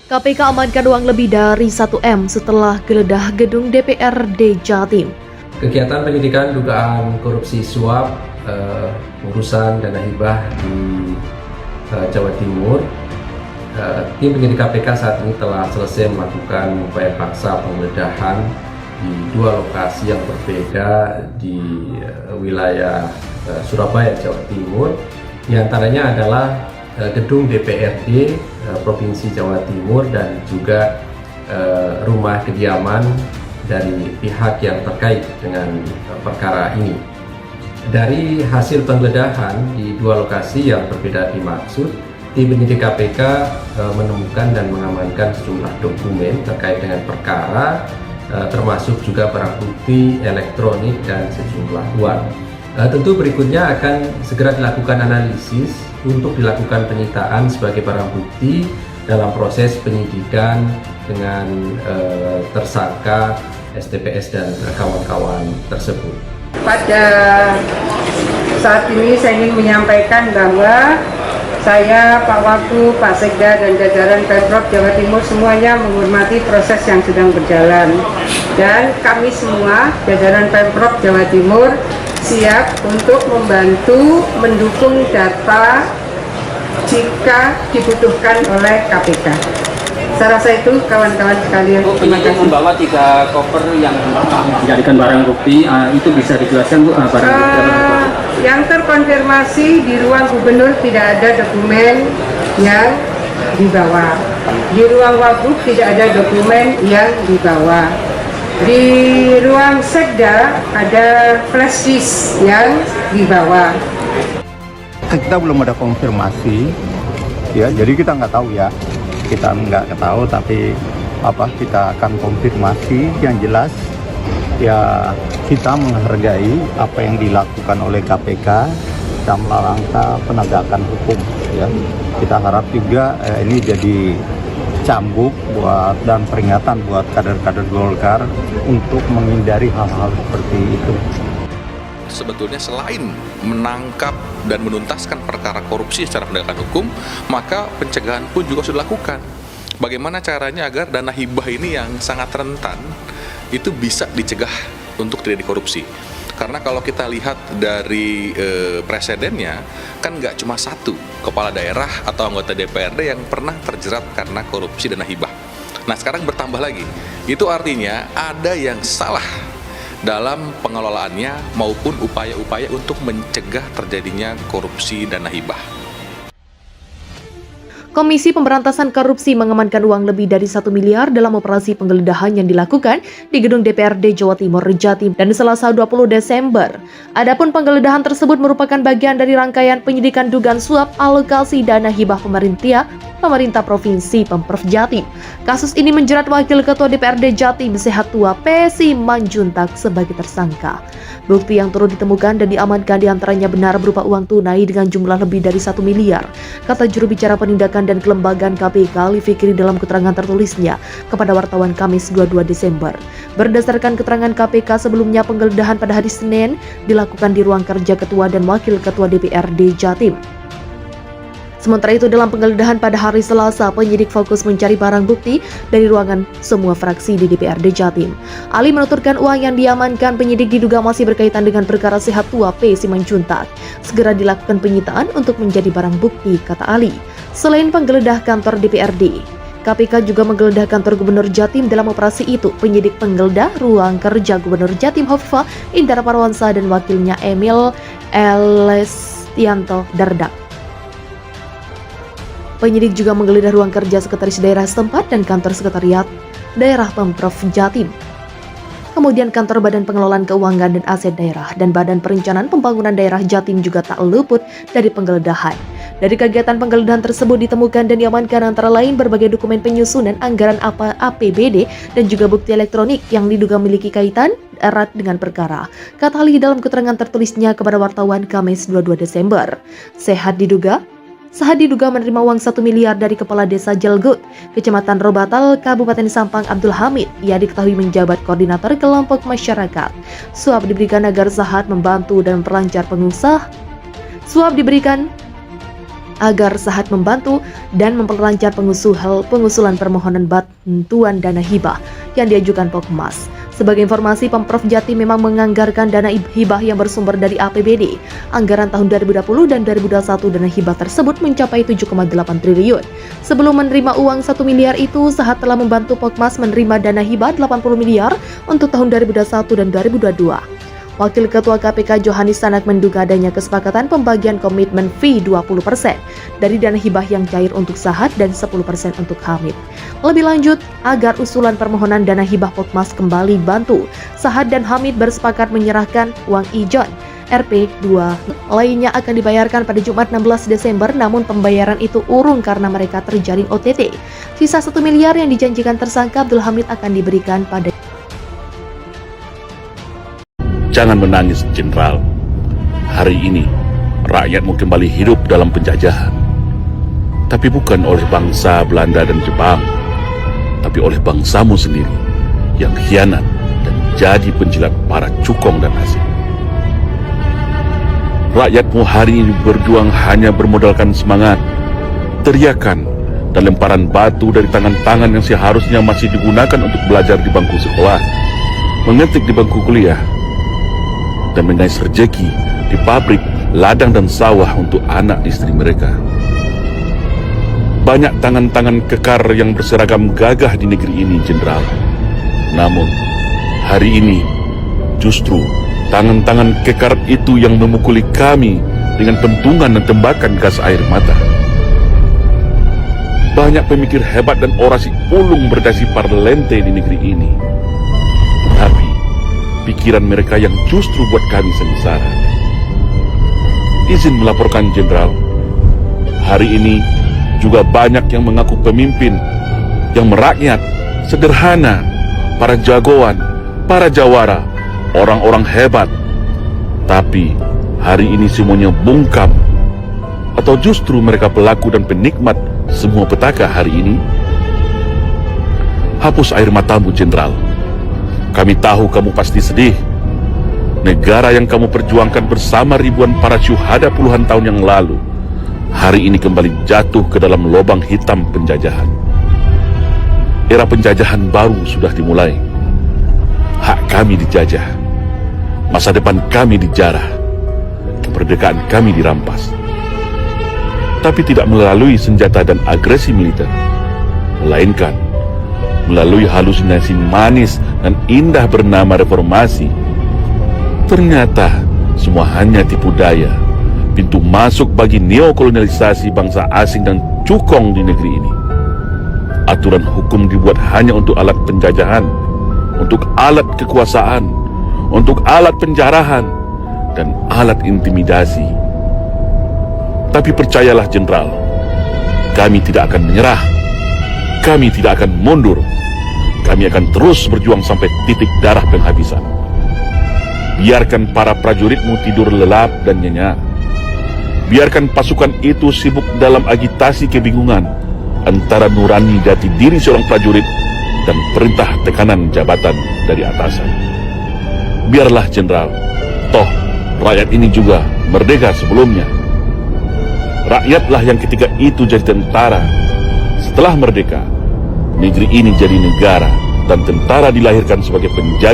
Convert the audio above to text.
KPK amankan uang lebih dari 1 M setelah geledah gedung DPRD Jatim. Kegiatan penyidikan dugaan korupsi suap urusan dana hibah di Jawa Timur, tim penyidik KPK saat ini telah selesai melakukan upaya paksa penggeledahan di 2 lokasi yang berbeda di wilayah Surabaya, Jawa Timur. Di antaranya adalah gedung DPRD Provinsi Jawa Timur dan juga rumah kediaman dari pihak yang terkait dengan perkara ini. Dari hasil penggeledahan di 2 lokasi yang berbeda dimaksud, tim penyidik KPK menemukan dan mengamankan sejumlah dokumen terkait dengan perkara, termasuk juga barang bukti elektronik dan sejumlah uang. Tentu berikutnya akan segera dilakukan analisis untuk dilakukan penyitaan sebagai barang bukti dalam proses penyidikan dengan tersangka STPS dan kawan-kawan tersebut. Pada saat ini saya ingin menyampaikan bahwa saya, Pak Wagub, Pak Sekda, dan jajaran Pemprov Jawa Timur semuanya menghormati proses yang sedang berjalan. Dan kami semua, jajaran Pemprov Jawa Timur, siap untuk membantu mendukung data jika dibutuhkan oleh KPK. Saya rasa itu kawan-kawan sekalian. Penyidik membawa 3 koper yang dijadikan barang bukti, itu bisa dijelaskan Bu, barang bukti? Yang terkonfirmasi di ruang gubernur tidak ada dokumen yang dibawa. Di ruang Wagub tidak ada dokumen yang dibawa. Di ruang Sekda ada flash disk yang dibawa. Kita belum ada konfirmasi, ya. Jadi kita nggak tahu ya. Kita nggak tahu, tapi kita akan konfirmasi. Yang jelas, ya kita menghargai apa yang dilakukan oleh KPK dalam rangka penegakan hukum. Ya, kita harap juga ini jadi cambuk dan peringatan buat kader-kader Golkar untuk menghindari hal-hal seperti itu. Sebetulnya selain menangkap dan menuntaskan perkara korupsi secara penegakan hukum, maka pencegahan pun juga sudah dilakukan. Bagaimana caranya agar dana hibah ini yang sangat rentan itu bisa dicegah untuk tidak dikorupsi. Karena kalau kita lihat dari presidennya, kan nggak cuma 1 kepala daerah atau anggota DPRD yang pernah terjerat karena korupsi dana hibah. Nah sekarang bertambah lagi, itu artinya ada yang salah dalam pengelolaannya maupun upaya-upaya untuk mencegah terjadinya korupsi dana hibah. Komisi Pemberantasan Korupsi mengamankan uang lebih dari 1 miliar dalam operasi penggeledahan yang dilakukan di gedung DPRD Jawa Timur Jatim dan Selasa 20 Desember. Adapun penggeledahan tersebut merupakan bagian dari rangkaian penyidikan dugaan suap alokasi dana hibah pemerintah Provinsi Pemprov Jatim. Kasus ini menjerat Wakil Ketua DPRD Jatim Sehat Tua P. Simanjuntak sebagai tersangka. Bukti yang turut ditemukan dan diamankan diantaranya benar berupa uang tunai dengan jumlah lebih dari 1 miliar, kata juru bicara penindakan dan kelembagaan KPK Ali Fikri dalam keterangan tertulisnya kepada wartawan Kamis 22 Desember. Berdasarkan keterangan KPK sebelumnya, penggeledahan pada hari Senin dilakukan di ruang kerja Ketua dan Wakil Ketua DPRD Jatim. Sementara itu dalam penggeledahan pada hari Selasa, penyidik fokus mencari barang bukti dari ruangan semua fraksi di DPRD Jatim. Ali menuturkan uang yang diamankan penyidik diduga masih berkaitan dengan perkara Sehat Tua P. Simanjuntak. Segera dilakukan penyitaan untuk menjadi barang bukti, kata Ali. Selain penggeledah kantor DPRD, KPK juga menggeledah kantor Gubernur Jatim. Dalam operasi itu, penyidik penggeledah ruang kerja Gubernur Jatim Hovifah Indar Parawansa dan wakilnya Emil Elestianto Dardak. Penyidik juga menggeledah ruang kerja sekretaris daerah setempat dan kantor sekretariat daerah Pemprov Jatim. Kemudian kantor Badan Pengelolaan Keuangan dan Aset Daerah dan Badan Perencanaan Pembangunan Daerah Jatim juga tak luput dari penggeledahan. Dari kegiatan penggeledahan tersebut ditemukan dan diamankan antara lain berbagai dokumen penyusunan anggaran APBD dan juga bukti elektronik yang diduga memiliki kaitan erat dengan perkara. Kata Ali dalam keterangan tertulisnya kepada wartawan Kamis 22 Desember. Sahat diduga menerima uang 1 miliar dari Kepala Desa Jelgut, Kecamatan Robatal, Kabupaten Sampang Abdul Hamid. Ia diketahui menjabat koordinator kelompok masyarakat. Suap diberikan agar Sahat membantu dan memperlancar pengusaha. Suap diberikan agar Sahat membantu dan memperlancar pengusulan permohonan bantuan dana hibah yang diajukan Pokmas. Sebagai informasi, Pemprov Jatim memang menganggarkan dana hibah yang bersumber dari APBD. Anggaran tahun 2020 dan 2021 dana hibah tersebut mencapai 7,8 triliun. Sebelum menerima uang 1 miliar itu, Sahat telah membantu Pokmas menerima dana hibah 80 miliar untuk tahun 2021 dan 2022. Wakil Ketua KPK Johanis Tanak menduga adanya kesepakatan pembagian komitmen fee 20% dari dana hibah yang cair untuk Sahat dan 10% untuk Hamid. Lebih lanjut, agar usulan permohonan dana hibah Pokmas kembali bantu, Sahat dan Hamid bersepakat menyerahkan uang ijon Rp2 lainnya akan dibayarkan pada Jumat 16 Desember, namun pembayaran itu urung karena mereka terjaring OTT. Sisa 1 miliar yang dijanjikan tersangka Abdul Hamid akan diberikan pada Jangan menangis, Jenderal. Hari ini, rakyatmu kembali hidup dalam penjajahan. Tapi bukan oleh bangsa Belanda dan Jepang, tapi oleh bangsamu sendiri yang khianat dan jadi penjilat para cukong dan asing. Rakyatmu hari ini berjuang hanya bermodalkan semangat, teriakan, dan lemparan batu dari tangan-tangan yang seharusnya masih digunakan untuk belajar di bangku sekolah, mengetik di bangku kuliah, dan mengais rejeki di pabrik, ladang dan sawah untuk anak istri mereka. Banyak tangan-tangan kekar yang berseragam gagah di negeri ini, Jenderal. Namun, hari ini justru tangan-tangan kekar itu yang memukuli kami dengan pentungan dan tembakan gas air mata. Banyak pemikir hebat dan orasi ulung berdasi parlente di negeri ini. Tapi pikiran mereka yang justru buat kami sengsara. Izin melaporkan, Jenderal, hari ini juga banyak yang mengaku pemimpin, yang merakyat, sederhana, para jagoan, para jawara, orang-orang hebat. Tapi hari ini semuanya bungkam. Atau justru mereka pelaku dan penikmat semua petaka hari ini? Hapus air matamu, Jenderal. Kami tahu kamu pasti sedih. Negara yang kamu perjuangkan bersama ribuan para syuhada puluhan tahun yang lalu, hari ini kembali jatuh ke dalam lubang hitam penjajahan. Era penjajahan baru sudah dimulai. Hak kami dijajah. Masa depan kami dijarah. Kemerdekaan kami dirampas. Tapi tidak melalui senjata dan agresi militer, melainkan melalui halusinasi manis dan indah bernama reformasi. Ternyata semua hanya tipu daya, pintu masuk bagi neokolonialisasi bangsa asing dan cukong di negeri ini. Aturan hukum dibuat hanya untuk alat penjajahan, untuk alat kekuasaan, untuk alat penjarahan, dan alat intimidasi. Tapi percayalah, Jenderal, kami tidak akan menyerah. Kami tidak akan mundur. Kami akan terus berjuang sampai titik darah penghabisan. Biarkan para prajuritmu tidur lelap dan nyenyak. Biarkan pasukan itu sibuk dalam agitasi kebingungan antara nurani jati diri seorang prajurit dan perintah tekanan jabatan dari atasan. Biarlah, Jenderal, toh rakyat ini juga merdeka sebelumnya. Rakyatlah yang ketika itu jadi tentara. Setelah merdeka, negeri ini jadi negara dan tentara dilahirkan sebagai penjaga